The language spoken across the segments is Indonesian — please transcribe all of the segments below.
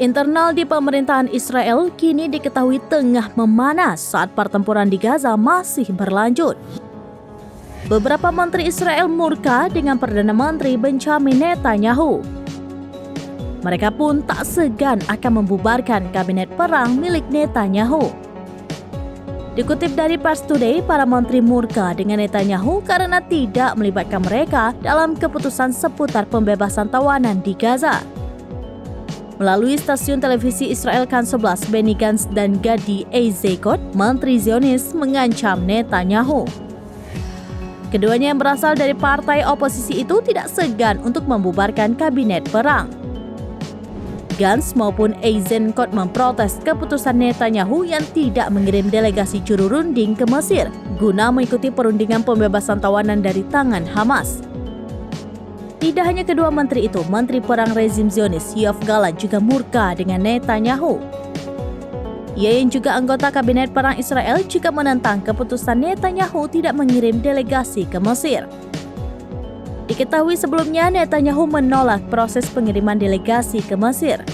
Internal di pemerintahan Israel kini diketahui tengah memanas saat pertempuran di Gaza masih berlanjut. Beberapa menteri Israel murka dengan Perdana Menteri Benjamin Netanyahu. Mereka pun tak segan akan membubarkan kabinet perang milik Netanyahu. Dikutip dari Pars Today, para menteri murka dengan Netanyahu karena tidak melibatkan mereka dalam keputusan seputar pembebasan tawanan di Gaza. Melalui stasiun televisi Israel Kan 11, Benny Gantz dan Gadi Eisenkot, Menteri Zionis mengancam Netanyahu. Keduanya yang berasal dari partai oposisi itu tidak segan untuk membubarkan kabinet perang. Gantz maupun Eisenkot memprotes keputusan Netanyahu yang tidak mengirim delegasi juru runding ke Mesir guna mengikuti perundingan pembebasan tawanan dari tangan Hamas. Tidak hanya kedua menteri itu, Menteri Perang rezim Zionis Yoav Gallant juga murka dengan Netanyahu. Ia yang juga anggota kabinet perang Israel juga menentang keputusan Netanyahu tidak mengirim delegasi ke Mesir. Diketahui sebelumnya Netanyahu menolak proses pengiriman delegasi ke Mesir.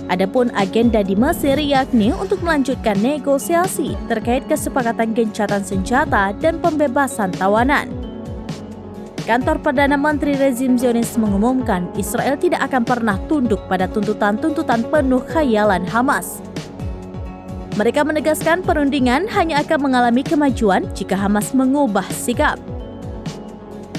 Adapun agenda di Mesir yakni untuk melanjutkan negosiasi terkait kesepakatan gencatan senjata dan pembebasan tawanan. Kantor Perdana Menteri rezim Zionis mengumumkan Israel tidak akan pernah tunduk pada tuntutan-tuntutan penuh khayalan Hamas. Mereka menegaskan perundingan hanya akan mengalami kemajuan jika Hamas mengubah sikap.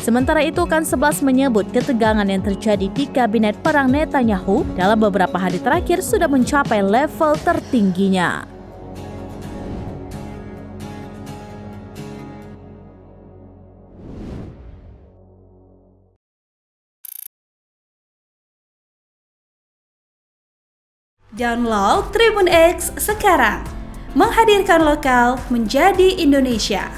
Sementara itu, Kan 11 menyebut ketegangan yang terjadi di kabinet perang Netanyahu dalam beberapa hari terakhir sudah mencapai level tertingginya. Download Tribun X sekarang, menghadirkan lokal menjadi Indonesia.